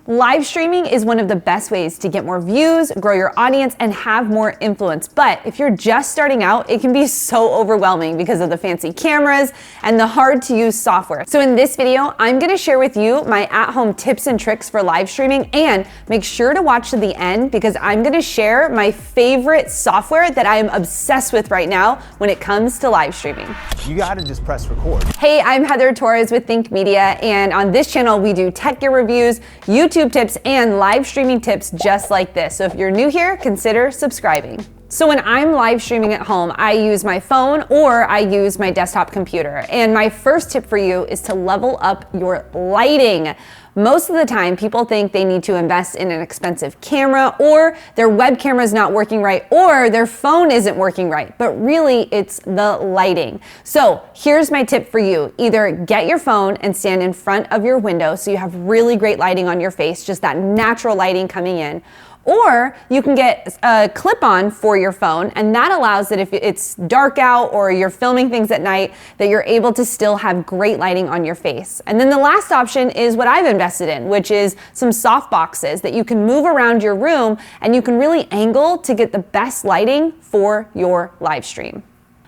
Live streaming is one of the best ways to get more views, grow your audience, and have more influence. But if you're just starting out, it can be so overwhelming because of the fancy cameras and the hard to use software. So in this video, I'm gonna share with you my at-home tips and tricks for live streaming, and make sure to watch to the end because I'm gonna share my favorite software that I am obsessed with right now when it comes to live streaming. You gotta just press record. Hey, I'm Torres with Think Media, and on this channel, we do tech gear reviews, YouTube tips, and live streaming tips just like this. So if you're new here, consider subscribing. So when I'm live streaming at home, I use my phone or I use my desktop computer. And my first tip for you is to level up your lighting. Most of the time, people think they need to invest in an expensive camera, or their web camera is not working right, or their phone isn't working right, but really it's the lighting. So here's my tip for you. Either get your phone and stand in front of your window so you have really great lighting on your face, just that natural lighting coming in. Or you can get a clip-on for your phone, and that allows that if it's dark out or you're filming things at night, that you're able to still have great lighting on your face. And then the last option is what I've invested in, which is some soft boxes that you can move around your room and you can really angle to get the best lighting for your live stream.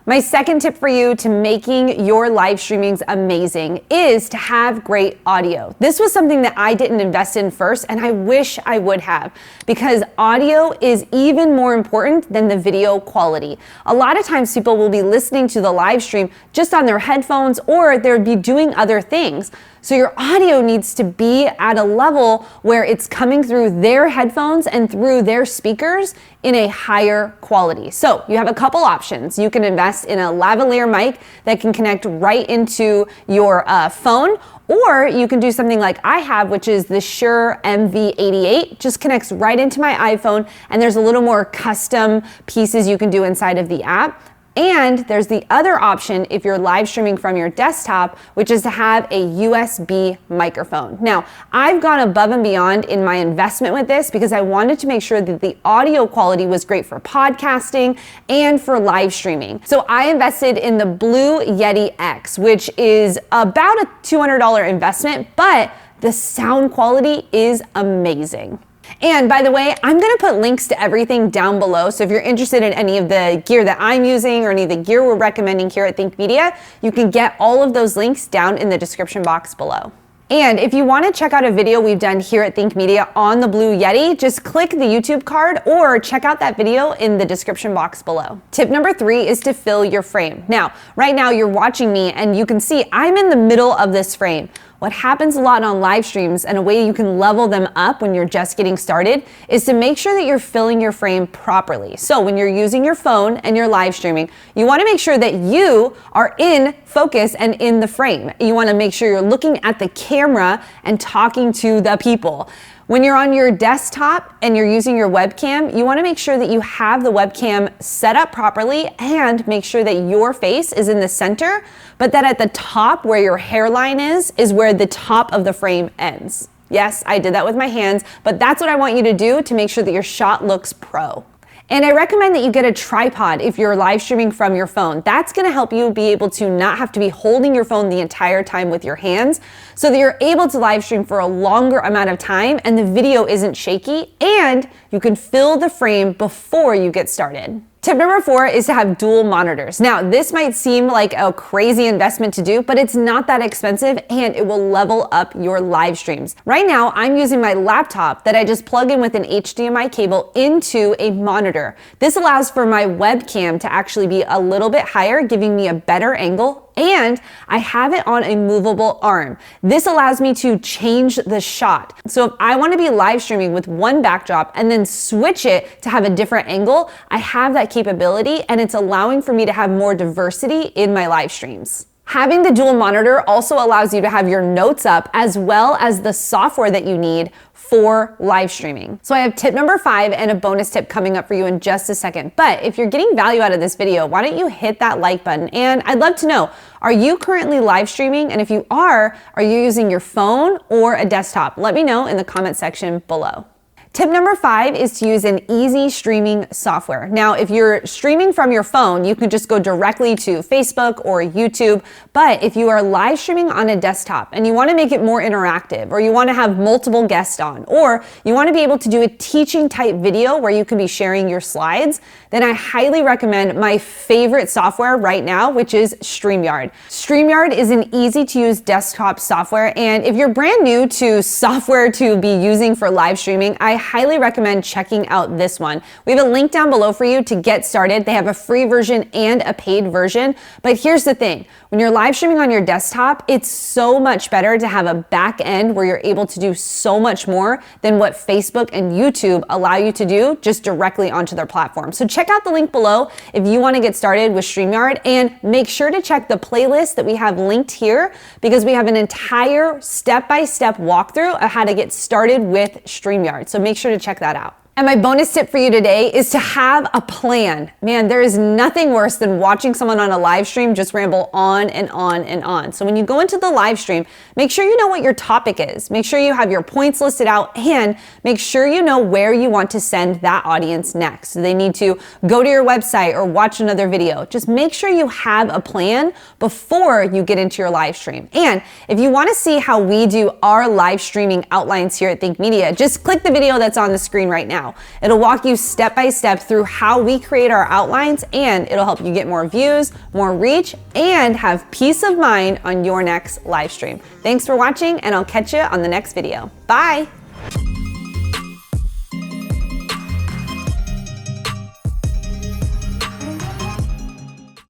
My second tip for you to making your live streamings amazing is to have great audio. This was something that I didn't invest in first, and I wish I would have, because audio is even more important than the video quality. A lot of times people will be listening to the live stream just on their headphones, or they'll be doing other things. So your audio needs to be at a level where it's coming through their headphones and through their speakers in a higher quality. So you have a couple options. You can invest in a lavalier mic that can connect right into your phone, or you can do something like I have, which is the Shure MV88, just connects right into my iPhone, and there's a little more custom pieces you can do inside of the app. And there's the other option if you're live streaming from your desktop, which is to have a USB microphone. Now, I've gone above and beyond in my investment with this because I wanted to make sure that the audio quality was great for podcasting and for live streaming. So I invested in the Blue Yeti X, which is about a $200 investment, but the sound quality is amazing. And by the way, I'm gonna put links to everything down below. So if you're interested in any of the gear that I'm using or any of the gear we're recommending here at Think Media, you can get all of those links down in the description box below. And if you want to check out a video we've done here at Think Media on the Blue Yeti, just click the YouTube card or check out that video in the description box below. Tip number 3 is to fill your frame. Now, right now you're watching me and you can see I'm in the middle of this frame. What happens a lot on live streams, and a way you can level them up when you're just getting started, is to make sure that you're filling your frame properly. So when you're using your phone and you're live streaming, you want to make sure that you are in focus and in the frame. You want to make sure you're looking at the camera and talking to the people. When you're on your desktop and you're using your webcam, you want to make sure that you have the webcam set up properly and make sure that your face is in the center, but that at the top where your hairline is where the top of the frame ends. Yes, I did that with my hands, but that's what I want you to do to make sure that your shot looks pro. And I recommend that you get a tripod if you're live streaming from your phone. That's gonna help you be able to not have to be holding your phone the entire time with your hands, so that you're able to live stream for a longer amount of time and the video isn't shaky, and you can fill the frame before you get started. Tip number 4 is to have dual monitors. Now, this might seem like a crazy investment to do, but it's not that expensive and it will level up your live streams. Right now, I'm using my laptop that I just plug in with an HDMI cable into a monitor. This allows for my webcam to actually be a little bit higher, giving me a better angle, and I have it on a movable arm. This allows me to change the shot. So if I want to be live streaming with one backdrop and then switch it to have a different angle, I have that capability, and it's allowing for me to have more diversity in my live streams. Having the dual monitor also allows you to have your notes up as well as the software that you need for live streaming. So I have tip number 5 and a bonus tip coming up for you in just a second. But if you're getting value out of this video, why don't you hit that like button? And I'd love to know, are you currently live streaming? And if you are you using your phone or a desktop? Let me know in the comment section below. Tip number 5 is to use an easy streaming software. Now, if you're streaming from your phone, you can just go directly to Facebook or YouTube. But if you are live streaming on a desktop and you want to make it more interactive, or you want to have multiple guests on, or you want to be able to do a teaching type video where you can be sharing your slides, then I highly recommend my favorite software right now, which is Streamyard. Streamyard is an easy to use desktop software. And if you're brand new to software to be using for live streaming, I highly recommend checking out this one. We have a link down below for you to get started. They have a free version and a paid version. But here's the thing, when you're live streaming on your desktop, it's so much better to have a back end where you're able to do so much more than what Facebook and YouTube allow you to do just directly onto their platform. So check out the link below if you want to get started with Streamyard, and make sure to check the playlist that we have linked here, because we have an entire step-by-step walkthrough of how to get started with Streamyard. So make sure to check that out. And my bonus tip for you today is to have a plan. Man, there is nothing worse than watching someone on a live stream just ramble on and on and on. So when you go into the live stream, make sure you know what your topic is. Make sure you have your points listed out, and make sure you know where you want to send that audience next. Do they need to go to your website or watch another video? Just make sure you have a plan before you get into your live stream. And if you want to see how we do our live streaming outlines here at Think Media, just click the video that's on the screen right now. It'll walk you step by step through how we create our outlines, and it'll help you get more views, more reach, and have peace of mind on your next live stream. Thanks for watching, and I'll catch you on the next video. Bye.